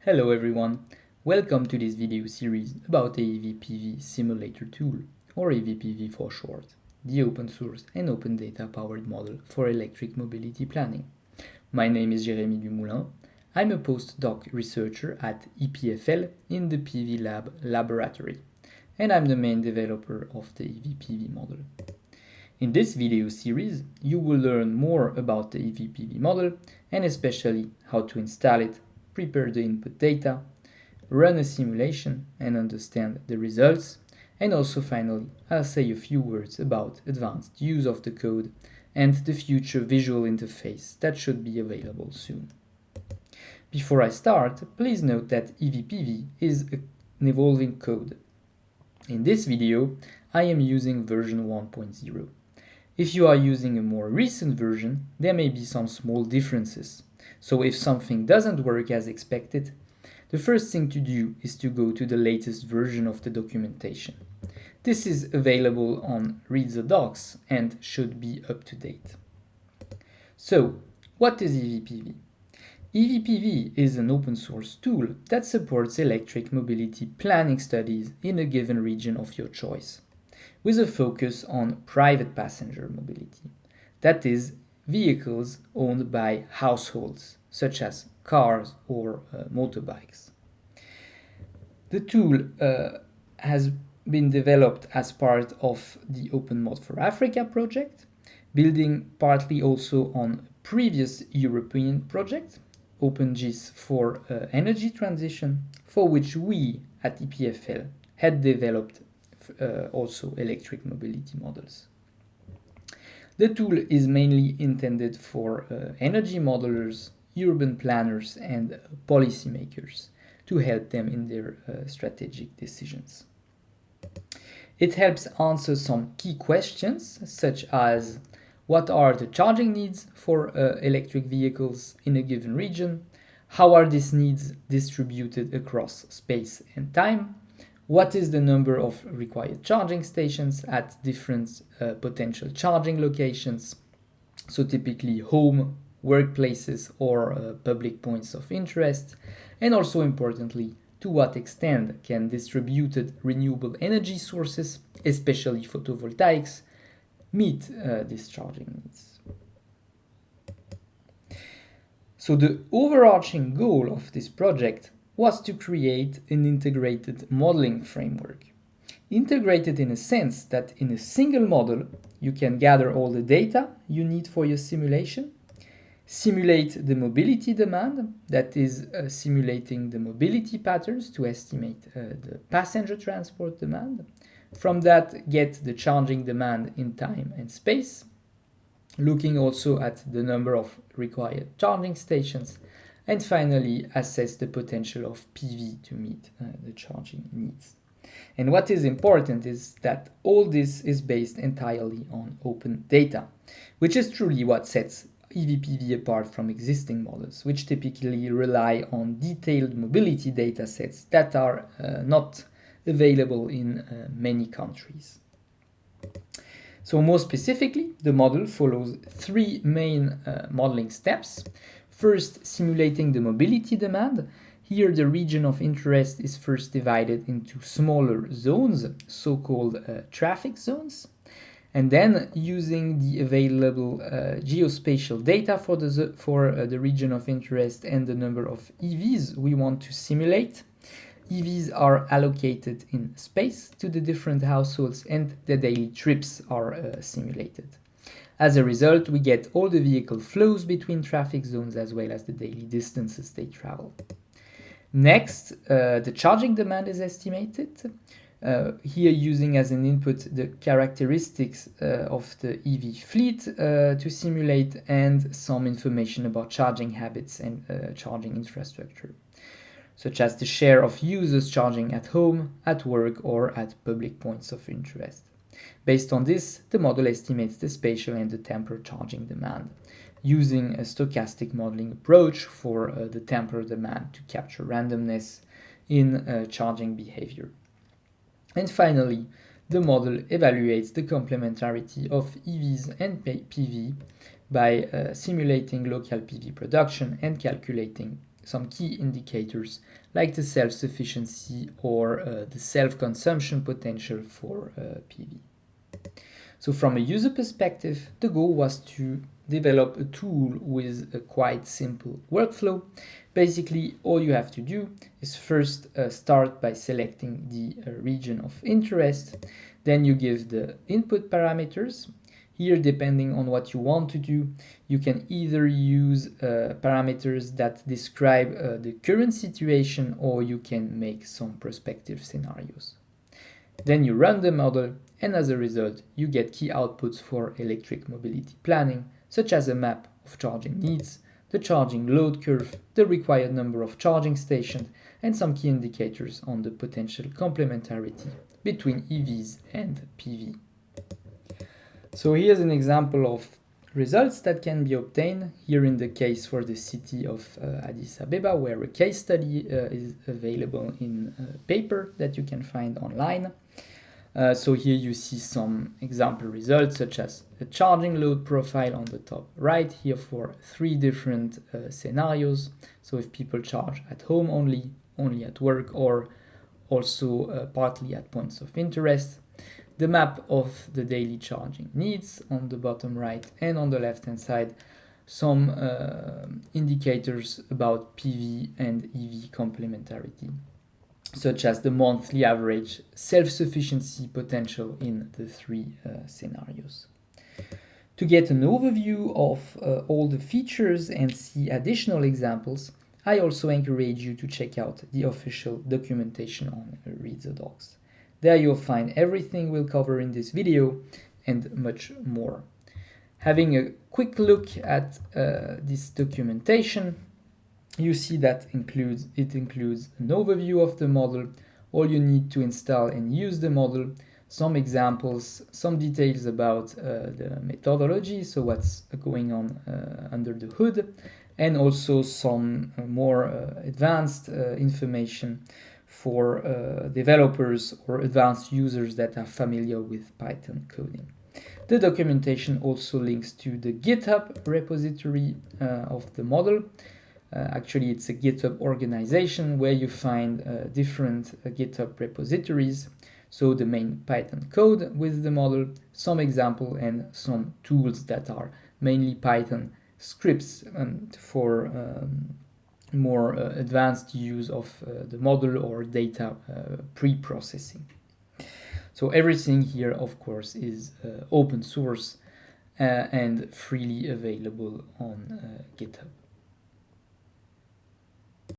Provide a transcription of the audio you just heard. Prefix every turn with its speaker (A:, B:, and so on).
A: Hello everyone, welcome to this video series about the EVPV-Simulator tool, or EVPV for short, the open source and open data powered model for electric mobility planning. My name is Jérémy Dumoulin. I'm a postdoc researcher at EPFL in the PV Lab laboratory, and I'm the main developer of the EVPV model. In this video series, you will learn more about the EVPV model and especially how to install it, prepare the input data, run a simulation and understand the results, and also finally I'll say a few words about advanced use of the code and the future visual interface that should be available soon. Before I start, please note that EVPV is an evolving code. In this video, I am using version 1.0. If you are using a more recent version, there may be some small differences. So if something doesn't work as expected, the first thing to do is to go to the latest version of the documentation. This is available on Read the Docs and should be up to date. So, what is EVPV? EVPV is an open source tool that supports electric mobility planning studies in a given region of your choice, with a focus on private passenger mobility. That is, vehicles owned by households, such as cars or motorbikes. The tool has been developed as part of the OpenMod for Africa project, building partly also on previous European project, OpenGIS for energy transition, for which we at EPFL had developed also electric mobility models. The tool is mainly intended for energy modelers, urban planners, and policymakers to help them in their strategic decisions. It helps answer some key questions, such as what are the charging needs for electric vehicles in a given region? How are these needs distributed across space and time? What is the number of required charging stations at different potential charging locations? So typically home, workplaces, or public points of interest. And also importantly, to what extent can distributed renewable energy sources, especially photovoltaics, meet these charging needs? So the overarching goal of this project was to create an integrated modeling framework. Integrated in a sense that in a single model, you can gather all the data you need for your simulation, simulate the mobility demand, that is simulating the mobility patterns to estimate the passenger transport demand. From that, get the charging demand in time and space, looking also at the number of required charging stations, and finally assess the potential of PV to meet the charging needs. And what is important is that all this is based entirely on open data, which is truly what sets EVPV apart from existing models, which typically rely on detailed mobility data sets that are not available in many countries. So more specifically, the model follows three main modeling steps. First, simulating the mobility demand. Here the region of interest is first divided into smaller zones, so-called traffic zones. And then, using the available geospatial data for the region of interest and the number of EVs we want to simulate, EVs are allocated in space to the different households and the daily trips are simulated. As a result, we get all the vehicle flows between traffic zones as well as the daily distances they travel. Next, the charging demand is estimated. Here using as an input the characteristics of the EV fleet to simulate and some information about charging habits and charging infrastructure, such as the share of users charging at home, at work, or at public points of interest. Based on this, the model estimates the spatial and the temporal charging demand, using a stochastic modeling approach for the temporal demand to capture randomness in charging behavior. And finally, the model evaluates the complementarity of EVs and PV by simulating local PV production and calculating some key indicators like the self-sufficiency or the self-consumption potential for PV. So from a user perspective, the goal was to develop a tool with a quite simple workflow. Basically, all you have to do is first start by selecting the region of interest. Then you give the input parameters. Here, depending on what you want to do, you can either use parameters that describe the current situation, or you can make some prospective scenarios. Then you run the model, and as a result, you get key outputs for electric mobility planning, such as a map of charging needs, the charging load curve, the required number of charging stations, and some key indicators on the potential complementarity between EVs and PV. So here's an example of results that can be obtained, here in the case for the city of Addis Abeba, where a case study is available in a paper that you can find online. So here you see some example results, such as a charging load profile on the top right here for 3 different scenarios. So if people charge at home only at work, or also partly at points of interest. The map of the daily charging needs on the bottom right, and on the left hand side some indicators about PV and EV complementarity, such as the monthly average self-sufficiency potential in the 3 scenarios. To get an overview of all the features and see additional examples, I also encourage you to check out the official documentation on Read the Docs. There you'll find everything we'll cover in this video and much more. Having a quick look at this documentation, you see that it includes an overview of the model, all you need to install and use the model, some examples, some details about the methodology, so what's going on under the hood, and also some more advanced information for developers or advanced users that are familiar with Python coding. The documentation also links to the GitHub repository of the model. Actually, it's a GitHub organization where you find different GitHub repositories. So the main Python code with the model, some example, and some tools that are mainly Python scripts for more advanced use of the model or data pre-processing. So everything here, of course, is open source and freely available on GitHub.